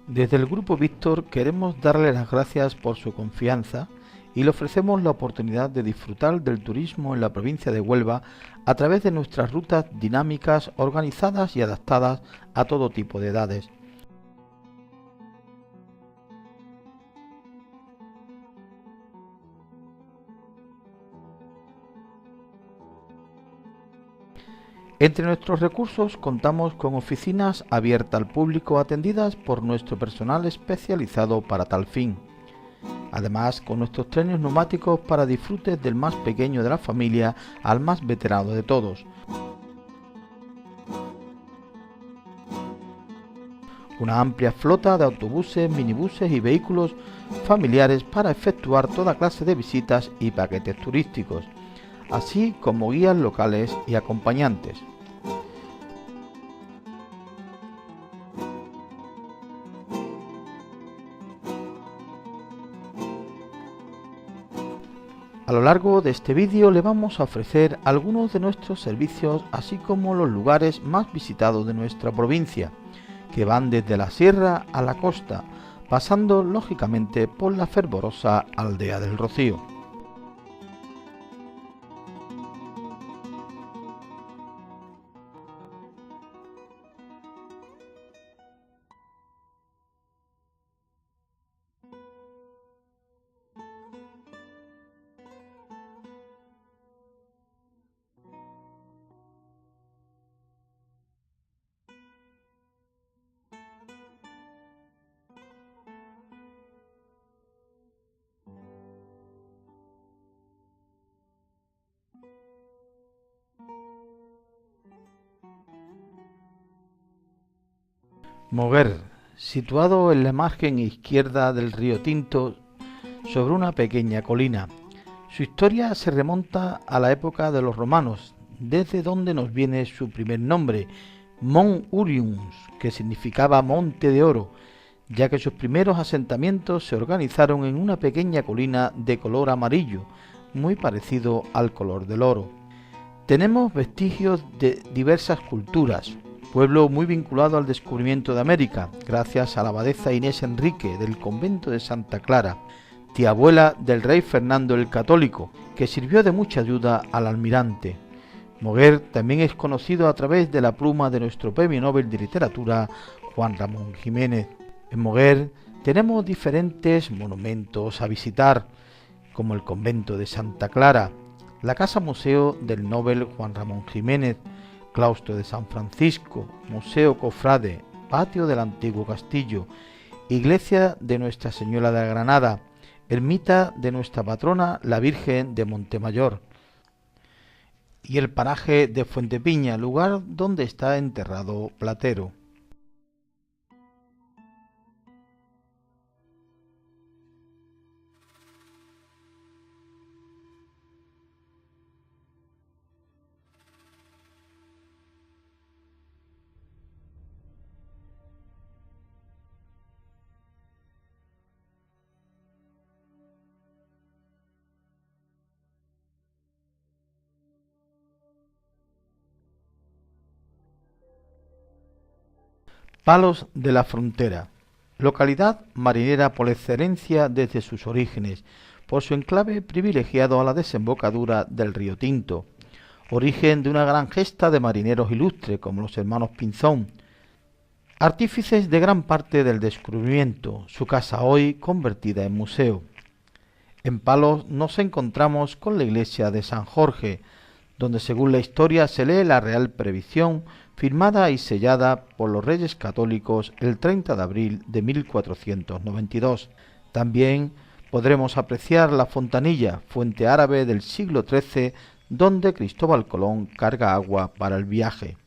Desde el Grupo Víctor queremos darle las gracias por su confianza y le ofrecemos la oportunidad de disfrutar del turismo en la provincia de Huelva a través de nuestras rutas dinámicas, organizadas y adaptadas a todo tipo de edades. Entre nuestros recursos contamos con oficinas abiertas al público atendidas por nuestro personal especializado para tal fin. Además, con nuestros trenes neumáticos para disfrute del más pequeño de la familia al más veterano de todos. Una amplia flota de autobuses, minibuses y vehículos familiares para efectuar toda clase de visitas y paquetes turísticos, así como guías locales y acompañantes. A lo largo de este vídeo le vamos a ofrecer algunos de nuestros servicios, así como los lugares más visitados de nuestra provincia, que van desde la sierra a la costa, pasando lógicamente por la fervorosa Aldea del Rocío. Moguer, situado en la margen izquierda del río Tinto, sobre una pequeña colina. Su historia se remonta a la época de los romanos, desde donde nos viene su primer nombre, Mont Uriums, que significaba monte de oro, ya que sus primeros asentamientos se organizaron en una pequeña colina de color amarillo, muy parecido al color del oro. Tenemos vestigios de diversas culturas, pueblo muy vinculado al descubrimiento de América, gracias a la abadesa Inés Enrique del convento de Santa Clara, tía abuela del rey Fernando el Católico, que sirvió de mucha ayuda al almirante. Moguer también es conocido a través de la pluma de nuestro premio Nobel de Literatura, Juan Ramón Jiménez. En Moguer tenemos diferentes monumentos a visitar, como el convento de Santa Clara, la casa museo del Nobel Juan Ramón Jiménez, claustro de San Francisco, museo cofrade, patio del antiguo castillo, iglesia de Nuestra Señora de la Granada, ermita de nuestra patrona la Virgen de Montemayor y el paraje de Fuentepiña, lugar donde está enterrado Platero. Palos de la Frontera, localidad marinera por excelencia desde sus orígenes, por su enclave privilegiado a la desembocadura del río Tinto, origen de una gran gesta de marineros ilustres como los hermanos Pinzón, artífices de gran parte del descubrimiento, su casa hoy convertida en museo. En Palos nos encontramos con la iglesia de San Jorge, donde según la historia se lee la Real Previsión firmada y sellada por los Reyes Católicos el 30 de abril de 1492. También podremos apreciar la fontanilla, fuente árabe del siglo XIII, donde Cristóbal Colón carga agua para el viaje.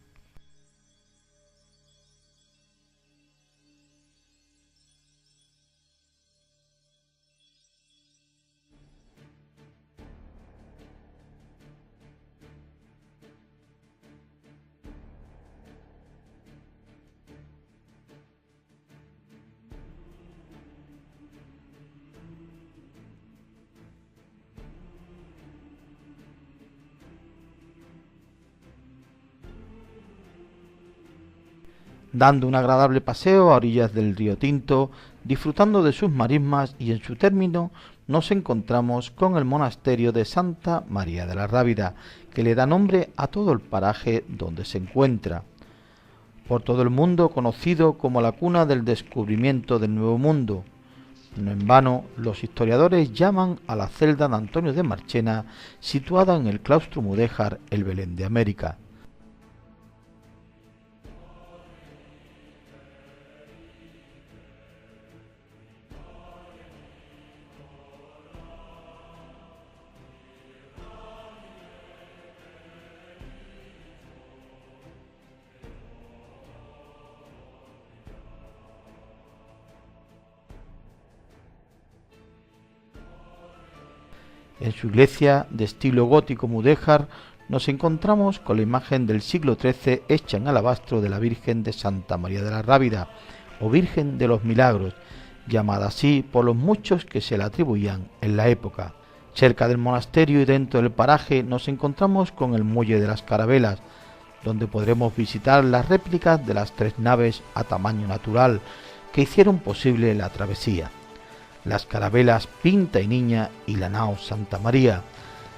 dando un agradable paseo a orillas del río Tinto, disfrutando de sus marismas, y en su término nos encontramos con el monasterio de Santa María de la Rábida, que le da nombre a todo el paraje donde se encuentra. Por todo el mundo conocido como la cuna del descubrimiento del Nuevo Mundo. No en vano, los historiadores llaman a la celda de Antonio de Marchena, situada en el claustro mudéjar, el Belén de América. En su iglesia, de estilo gótico mudéjar, nos encontramos con la imagen del siglo XIII hecha en alabastro de la Virgen de Santa María de la Rábida, o Virgen de los Milagros, llamada así por los muchos que se la atribuían en la época. Cerca del monasterio y dentro del paraje nos encontramos con el muelle de las Carabelas, donde podremos visitar las réplicas de las 3 naves a tamaño natural que hicieron posible la travesía. Las carabelas Pinta y Niña y la nao Santa María,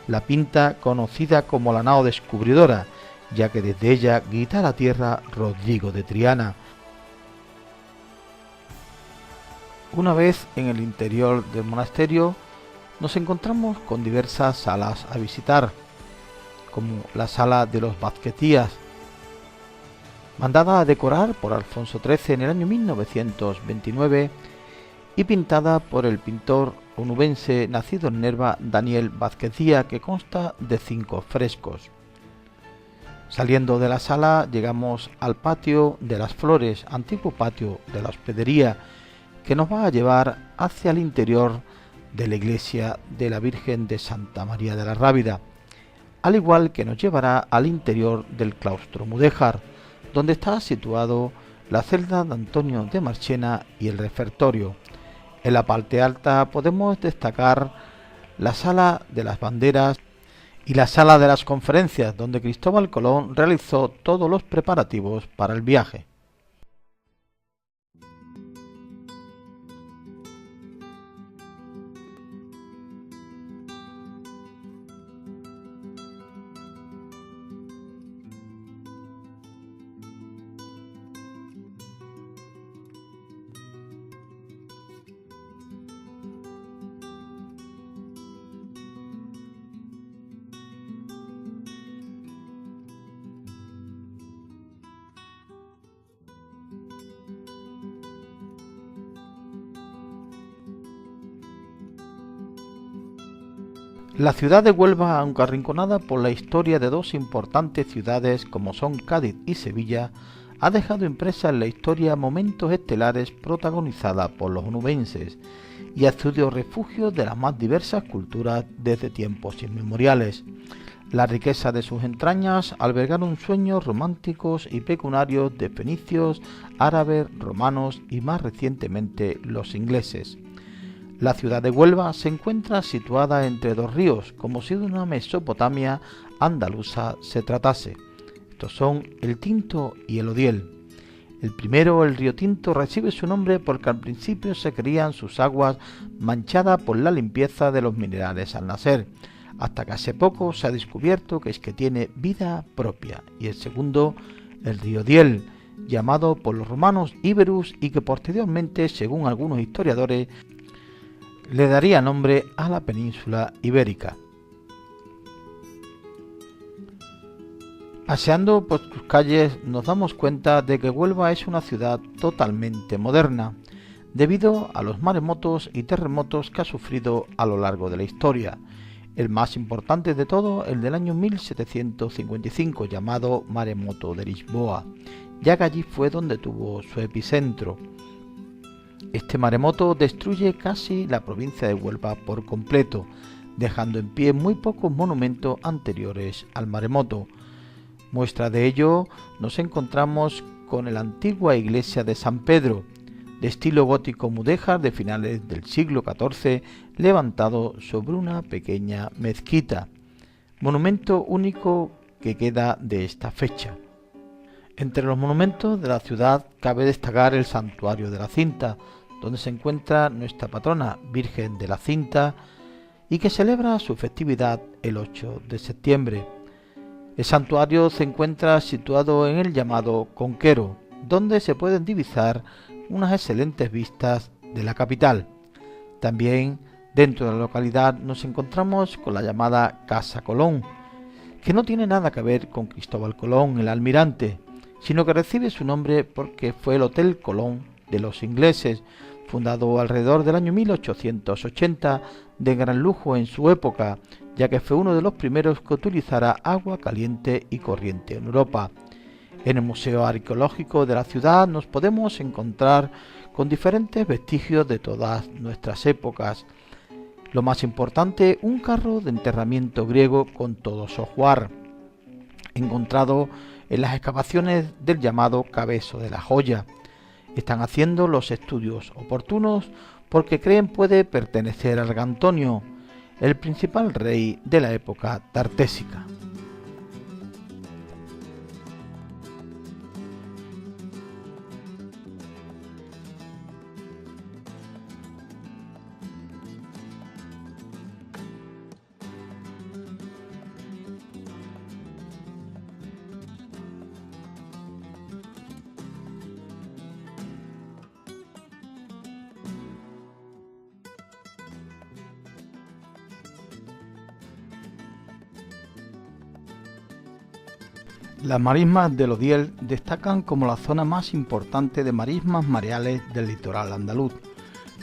la Pinta conocida como la nao descubridora, ya que desde ella grita a la tierra Rodrigo de Triana. Una vez en el interior del monasterio nos encontramos con diversas salas a visitar, como la sala de los Vazquetías, mandada a decorar por Alfonso XIII en el año 1929, y pintada por el pintor onubense nacido en Nerva, Daniel Vazquecía, que consta de 5 frescos. Saliendo de la sala llegamos al patio de las Flores, antiguo patio de la hospedería, que nos va a llevar hacia el interior de la iglesia de la Virgen de Santa María de la Rábida, al igual que nos llevará al interior del claustro mudéjar, donde está situado la celda de Antonio de Marchena y el refectorio. En la parte alta podemos destacar la sala de las banderas y la sala de las conferencias, donde Cristóbal Colón realizó todos los preparativos para el viaje. La ciudad de Huelva, aunque arrinconada por la historia de 2 importantes ciudades como son Cádiz y Sevilla, ha dejado impresa en la historia momentos estelares protagonizadas por los onubenses y ha sido refugio de las más diversas culturas desde tiempos inmemoriales. La riqueza de sus entrañas albergaron sueños románticos y pecuniarios de fenicios, árabes, romanos y más recientemente los ingleses. La ciudad de Huelva se encuentra situada entre 2 ríos, como si de una Mesopotamia andaluza se tratase. Estos son el Tinto y el Odiel. El primero, el río Tinto, recibe su nombre porque al principio se creían sus aguas manchadas por la limpieza de los minerales al nacer, hasta que hace poco se ha descubierto que es que tiene vida propia. Y el segundo, el río Odiel, llamado por los romanos Iberus y que posteriormente, según algunos historiadores, le daría nombre a la península ibérica. Paseando por sus calles nos damos cuenta de que Huelva es una ciudad totalmente moderna, debido a los maremotos y terremotos que ha sufrido a lo largo de la historia. El más importante de todo, el del año 1755, llamado Maremoto de Lisboa, ya que allí fue donde tuvo su epicentro. Este maremoto destruye casi la provincia de Huelva por completo, dejando en pie muy pocos monumentos anteriores al maremoto. Muestra de ello nos encontramos con la antigua iglesia de San Pedro, de estilo gótico mudéjar de finales del siglo XIV, levantado sobre una pequeña mezquita, monumento único que queda de esta fecha. Entre los monumentos de la ciudad cabe destacar el Santuario de la Cinta, donde se encuentra nuestra patrona Virgen de la Cinta y que celebra su festividad el 8 de septiembre. El santuario se encuentra situado en el llamado Conquero, donde se pueden divisar unas excelentes vistas de la capital. También dentro de la localidad nos encontramos con la llamada Casa Colón, que no tiene nada que ver con Cristóbal Colón, el almirante, sino que recibe su nombre porque fue el Hotel Colón de los ingleses, fundado alrededor del año 1880, de gran lujo en su época, ya que fue uno de los primeros que utilizara agua caliente y corriente en Europa. En el Museo Arqueológico de la ciudad nos podemos encontrar con diferentes vestigios de todas nuestras épocas. Lo más importante, un carro de enterramiento griego con todo su ajuar, encontrado en las excavaciones del llamado Cabezo de la Joya. Están haciendo los estudios oportunos porque creen puede pertenecer al Antonio, el principal rey de la época tartésica. Las marismas del Odiel destacan como la zona más importante de marismas mareales del litoral andaluz,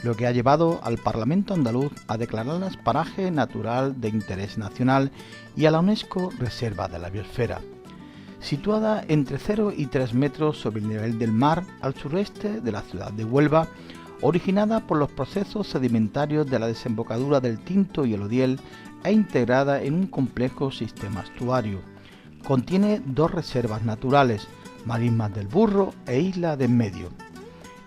lo que ha llevado al Parlamento andaluz a declararlas paraje natural de interés nacional y a la UNESCO Reserva de la Biosfera. Situada entre 0 y 3 metros sobre el nivel del mar al sureste de la ciudad de Huelva, originada por los procesos sedimentarios de la desembocadura del Tinto y el Odiel e integrada en un complejo sistema estuario. Contiene 2 reservas naturales, Marismas del Burro e Isla de Enmedio.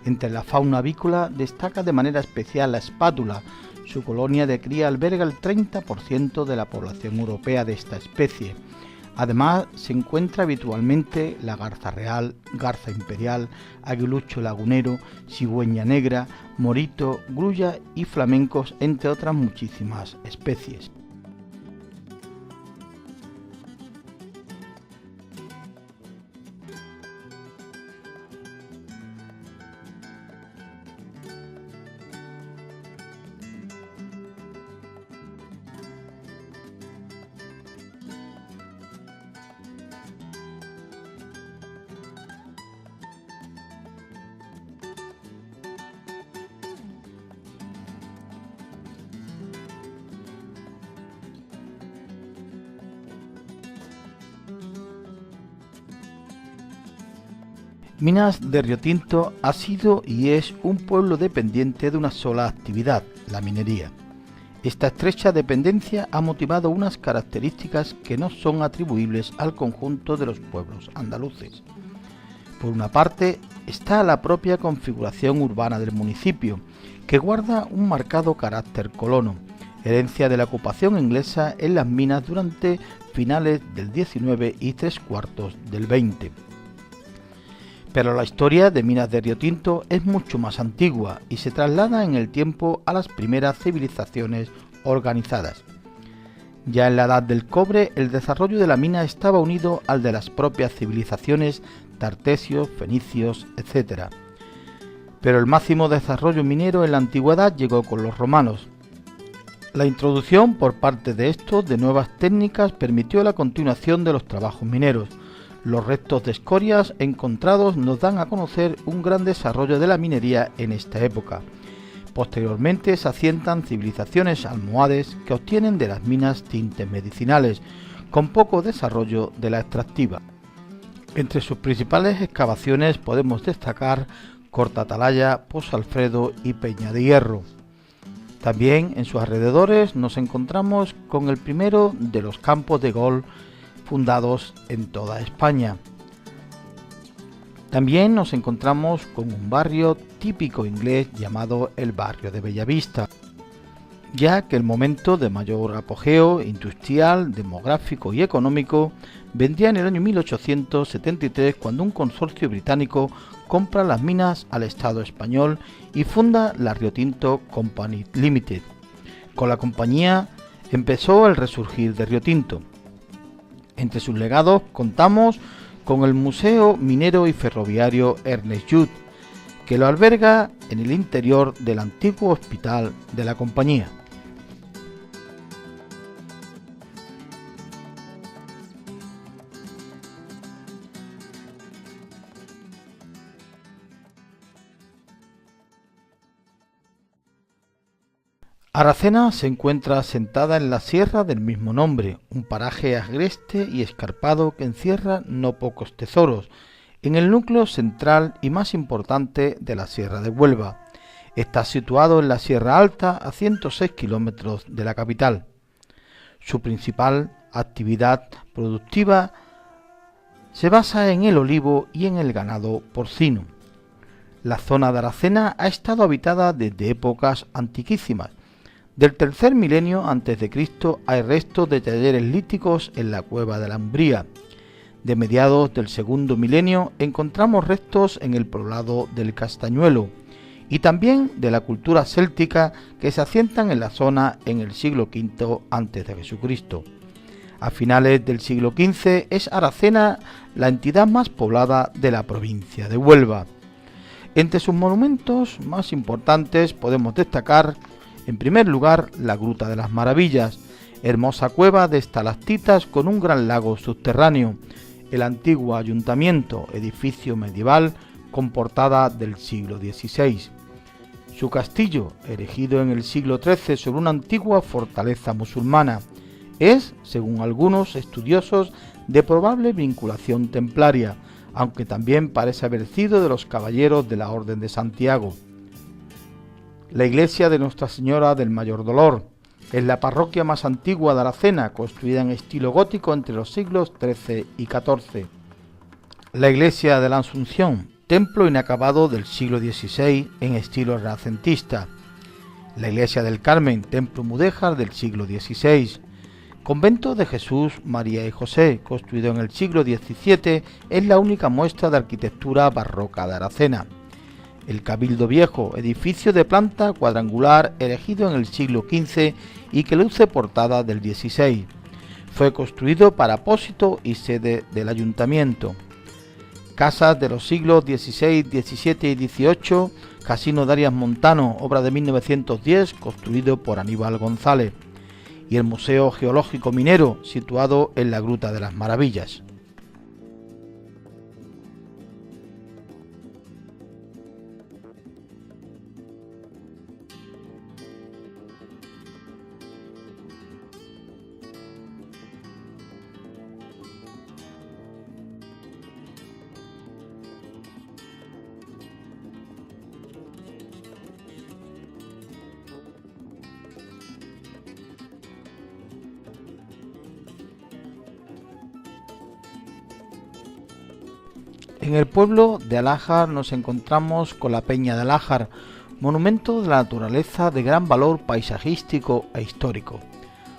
Entre la fauna avícola destaca de manera especial la espátula. Su colonia de cría alberga el 30% de la población europea de esta especie. Además, se encuentra habitualmente la garza real, garza imperial, aguilucho lagunero, cigüeña negra, morito, grulla y flamencos, entre otras muchísimas especies. Minas de Riotinto ha sido y es un pueblo dependiente de una sola actividad, la minería. Esta estrecha dependencia ha motivado unas características que no son atribuibles al conjunto de los pueblos andaluces. Por una parte, está la propia configuración urbana del municipio, que guarda un marcado carácter colono, herencia de la ocupación inglesa en las minas durante finales del 19 y 3/4 del 20. Pero la historia de Minas de Riotinto es mucho más antigua y se traslada en el tiempo a las primeras civilizaciones organizadas. Ya en la Edad del Cobre, el desarrollo de la mina estaba unido al de las propias civilizaciones tartesios, fenicios, etc. Pero el máximo desarrollo minero en la antigüedad llegó con los romanos. La introducción por parte de estos de nuevas técnicas permitió la continuación de los trabajos mineros. Los restos de escorias encontrados nos dan a conocer un gran desarrollo de la minería en esta época. Posteriormente se asientan civilizaciones almohades que obtienen de las minas tintes medicinales, con poco desarrollo de la extractiva. Entre sus principales excavaciones podemos destacar Corta Atalaya, Pozo Alfredo y Peña de Hierro. También en sus alrededores nos encontramos con el primero de los campos de golf fundados en toda España. También nos encontramos con un barrio típico inglés llamado el barrio de Bellavista. ya que el momento de mayor apogeo industrial, demográfico y económico vendría en el año 1873, cuando un consorcio británico compra las minas al Estado español y funda la Rio Tinto Company Limited. Con la compañía empezó el resurgir de Rio Tinto. Entre sus legados contamos con el Museo Minero y Ferroviario Ernest Judd, que lo alberga en el interior del antiguo hospital de la compañía. Aracena se encuentra asentada en la sierra del mismo nombre, un paraje agreste y escarpado que encierra no pocos tesoros, en el núcleo central y más importante de la Sierra de Huelva. Está situado en la Sierra Alta, a 106 kilómetros de la capital. Su principal actividad productiva se basa en el olivo y en el ganado porcino. La zona de Aracena ha estado habitada desde épocas antiquísimas. Del tercer milenio a.C. hay restos de talleres líticos en la cueva de la Umbría. De mediados del segundo milenio encontramos restos en el poblado del Castañuelo y también de la cultura céltica que se asientan en la zona en el siglo V a.C. A finales del siglo XV es Aracena la entidad más poblada de la provincia de Huelva. Entre sus monumentos más importantes podemos destacar, en primer lugar, la Gruta de las Maravillas, hermosa cueva de estalactitas con un gran lago subterráneo, el antiguo ayuntamiento, edificio medieval con portada del siglo XVI. Su castillo, erigido en el siglo XIII sobre una antigua fortaleza musulmana, es, según algunos estudiosos, de probable vinculación templaria, aunque también parece haber sido de los caballeros de la Orden de Santiago. La iglesia de Nuestra Señora del Mayor Dolor es la parroquia más antigua de Aracena, construida en estilo gótico entre los siglos XIII y XIV. La iglesia de la Asunción, templo inacabado del siglo XVI en estilo renacentista. La iglesia del Carmen, templo mudéjar del siglo XVI. Convento de Jesús, María y José, construido en el siglo XVII, es la única muestra de arquitectura barroca de Aracena. El Cabildo Viejo, edificio de planta cuadrangular erigido en el siglo XV y que luce portada del XVI. Fue construido para apósito y sede del ayuntamiento. Casas de los siglos XVI, XVII y XVIII, Casino de Arias Montano, obra de 1910, construido por Aníbal González. Y el Museo Geológico Minero, situado en la Gruta de las Maravillas. En el pueblo de Alájar nos encontramos con la Peña de Alájar, monumento de la naturaleza de gran valor paisajístico e histórico.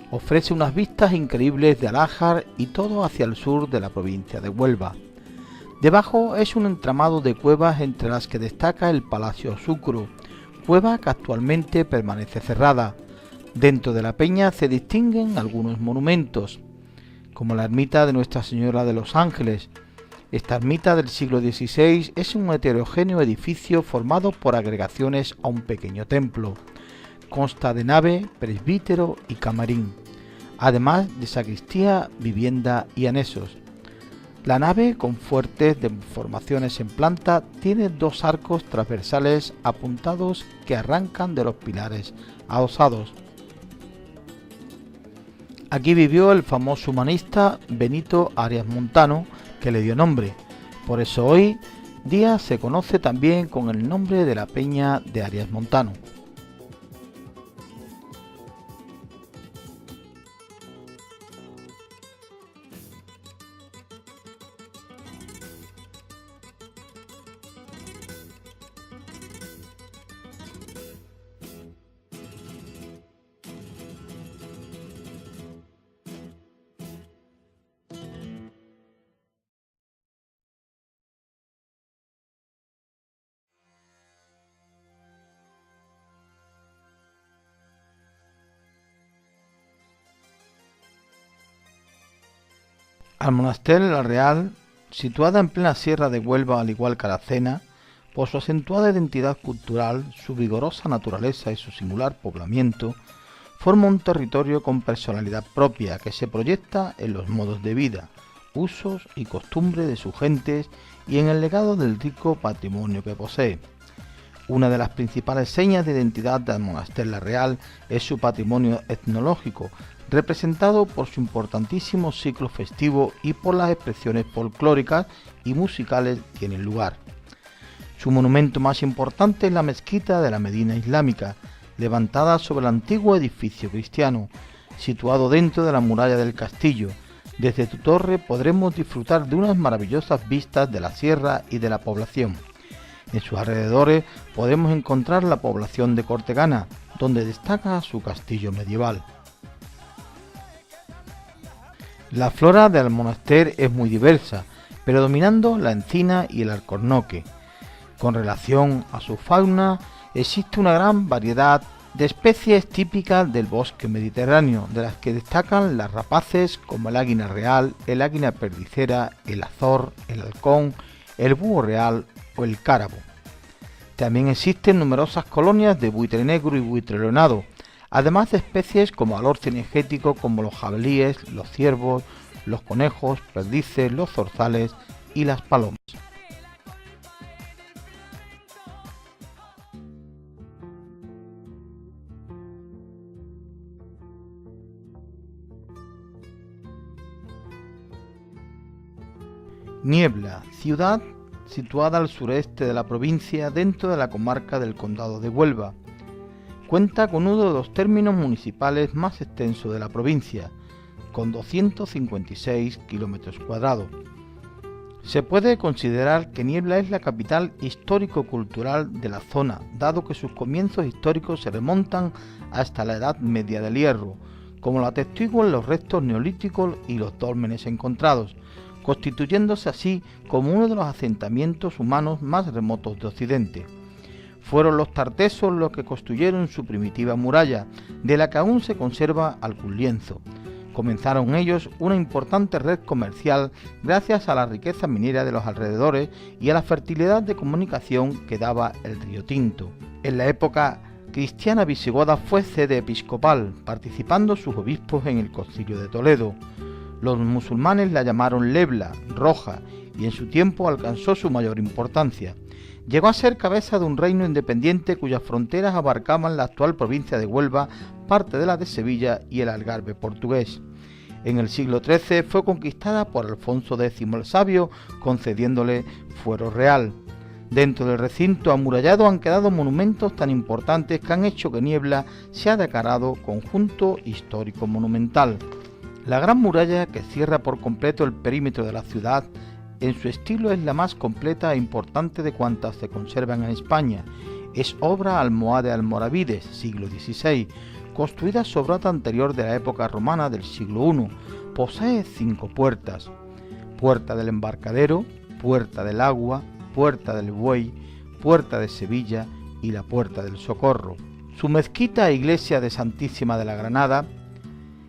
Ofrece unas vistas increíbles de Alájar y todo hacia el sur de la provincia de Huelva. Debajo es un entramado de cuevas entre las que destaca el Palacio Sucro, cueva que actualmente permanece cerrada. Dentro de la peña se distinguen algunos monumentos, como la ermita de Nuestra Señora de los Ángeles. Esta ermita del siglo XVI es un heterogéneo edificio formado por agregaciones a un pequeño templo. Consta de nave, presbítero y camarín, además de sacristía, vivienda y anexos. La nave, con fuertes deformaciones en planta, tiene dos arcos transversales apuntados que arrancan de los pilares adosados. Aquí vivió el famoso humanista Benito Arias Montano, que le dio nombre. Por eso hoy día se conoce también con el nombre de la Peña de Arias Montano. Almonaster la Real, situada en plena sierra de Huelva al igual que Aracena, por su acentuada identidad cultural, su vigorosa naturaleza y su singular poblamiento, forma un territorio con personalidad propia que se proyecta en los modos de vida, usos y costumbres de sus gentes y en el legado del rico patrimonio que posee. Una de las principales señas de identidad de Almonaster la Real es su patrimonio etnológico, representado por su importantísimo ciclo festivo y por las expresiones folclóricas y musicales que tienen lugar. Su monumento más importante es la mezquita de la Medina Islámica, levantada sobre el antiguo edificio cristiano, situado dentro de la muralla del castillo. Desde tu torre podremos disfrutar de unas maravillosas vistas de la sierra y de la población. En sus alrededores podemos encontrar la población de Cortegana, donde destaca su castillo medieval. La flora de Almonaster es muy diversa, predominando la encina y el alcornoque. Con relación a su fauna, existe una gran variedad de especies típicas del bosque mediterráneo, de las que destacan las rapaces como el águila real, el águila perdicera, el azor, el halcón, el búho real o el cárabo. También existen numerosas colonias de buitre negro y buitre leonado, además de especies como valor cinegético como los jabalíes, los ciervos, los conejos, perdices, los zorzales y las palomas. Niebla, ciudad situada al sureste de la provincia dentro de la comarca del Condado de Huelva. Cuenta con uno de los términos municipales más extensos de la provincia, con 256 kilómetros cuadrados. Se puede considerar que Niebla es la capital histórico-cultural de la zona, dado que sus comienzos históricos se remontan hasta la Edad Media del Hierro, como lo atestiguan los restos neolíticos y los dólmenes encontrados, constituyéndose así como uno de los asentamientos humanos más remotos de Occidente. Fueron los tartesos los que construyeron su primitiva muralla, de la que aún se conserva algún lienzo. Comenzaron ellos una importante red comercial gracias a la riqueza minera de los alrededores y a la fertilidad de comunicación que daba el río Tinto. En la época cristiana visigoda fue sede episcopal, participando sus obispos en el Concilio de Toledo. Los musulmanes la llamaron Lebla, roja, y en su tiempo alcanzó su mayor importancia. Llegó a ser cabeza de un reino independiente cuyas fronteras abarcaban la actual provincia de Huelva, parte de la de Sevilla y el Algarve portugués. En el siglo XIII fue conquistada por Alfonso X el Sabio, concediéndole fuero real. Dentro del recinto amurallado han quedado monumentos tan importantes que han hecho que Niebla sea declarado conjunto histórico monumental. La gran muralla que cierra por completo el perímetro de la ciudad, en su estilo es la más completa e importante de cuantas se conservan en España. Es obra almohade almoravides, siglo XVI, construida sobre otra anterior de la época romana del siglo I. Posee 5 puertas: Puerta del Embarcadero, Puerta del Agua, Puerta del Buey, Puerta de Sevilla y la Puerta del Socorro. Su mezquita e iglesia de Santísima de la Granada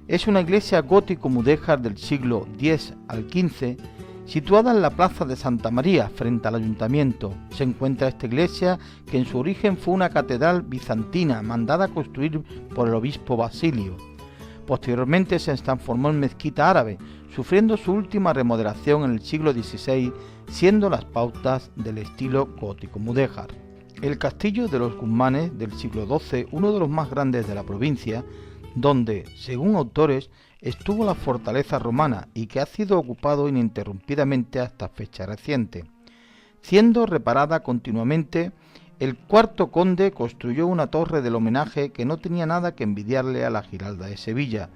es una iglesia gótico-mudéjar del siglo X al XV, situada en la plaza de Santa María, frente al ayuntamiento. Se encuentra esta iglesia, que en su origen fue una catedral bizantina mandada a construir por el obispo Basilio. Posteriormente se transformó en mezquita árabe, sufriendo su última remodelación en el siglo XVI, siendo las pautas del estilo gótico-mudéjar. El castillo de los Guzmanes del siglo XII, uno de los más grandes de la provincia, donde, según autores, estuvo la fortaleza romana y que ha sido ocupado ininterrumpidamente hasta fecha reciente. Siendo reparada continuamente, el cuarto conde construyó una torre del homenaje que no tenía nada que envidiarle a la Giralda de Sevilla.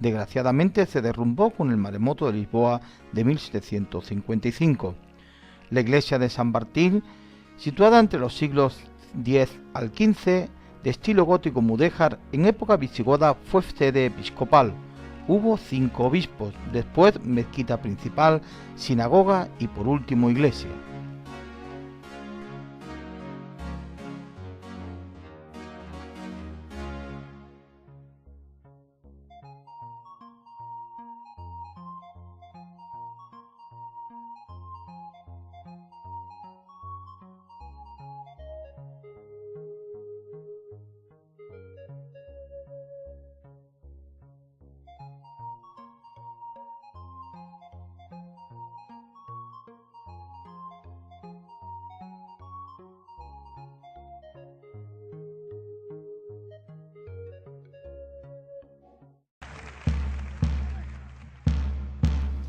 Desgraciadamente se derrumbó con el maremoto de Lisboa de 1755. La iglesia de San Martín, situada entre los siglos X al XV, de estilo gótico mudéjar, en época visigoda fue sede episcopal. Hubo 5 obispos, después mezquita principal, sinagoga y por último iglesia.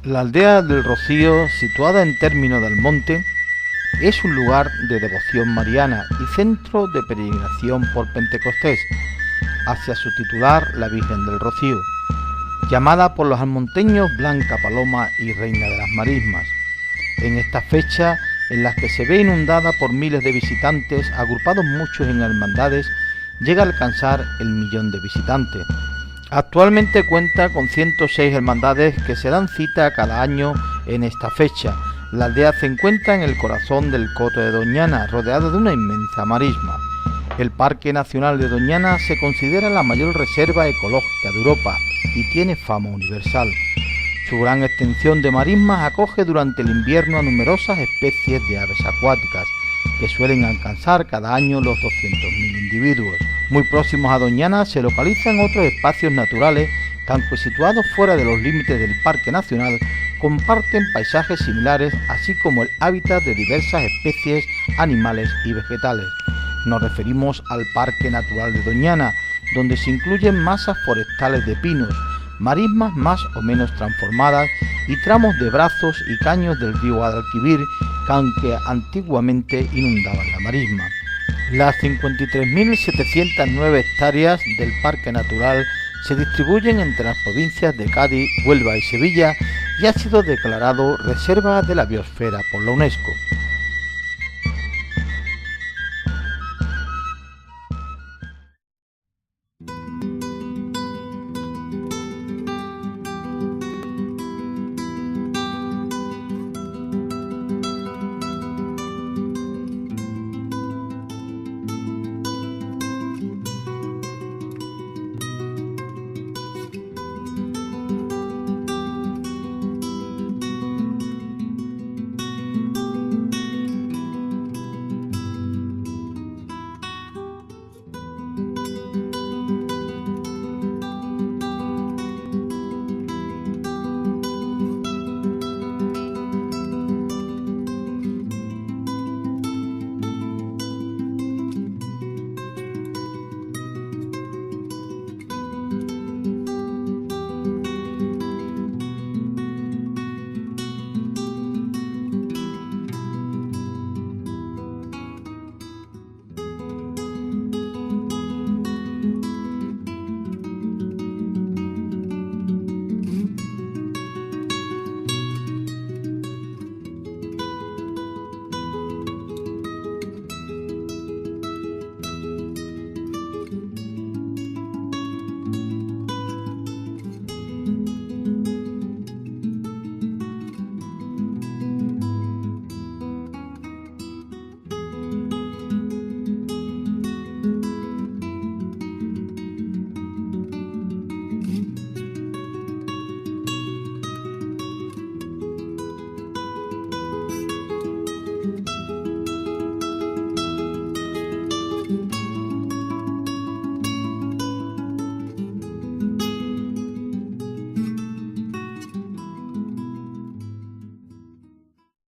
La aldea del Rocío, situada en término del monte, es un lugar de devoción mariana y centro de peregrinación por Pentecostés hacia su titular, la Virgen del Rocío, llamada por los almonteños Blanca Paloma y Reina de las Marismas. En esta fecha, en las que se ve inundada por miles de visitantes, agrupados muchos en hermandades, llega a alcanzar el 1.000.000 de visitantes. Actualmente cuenta con 106 hermandades que se dan cita cada año en esta fecha. La aldea se encuentra en el corazón del Coto de Doñana, rodeada de una inmensa marisma. El Parque Nacional de Doñana se considera la mayor reserva ecológica de Europa y tiene fama universal. Su gran extensión de marismas acoge durante el invierno a numerosas especies de aves acuáticas, que suelen alcanzar cada año los 200.000 individuos. Muy próximos a Doñana se localizan otros espacios naturales que, aunque situados fuera de los límites del Parque Nacional, comparten paisajes similares, así como el hábitat de diversas especies animales y vegetales. Nos referimos al Parque Natural de Doñana, donde se incluyen masas forestales de pinos, marismas más o menos transformadas y tramos de brazos y caños del río Guadalquivir que aunque antiguamente inundaban la marisma. Las 53.709 hectáreas del Parque Natural se distribuyen entre las provincias de Cádiz, Huelva y Sevilla y ha sido declarado Reserva de la Biosfera por la UNESCO.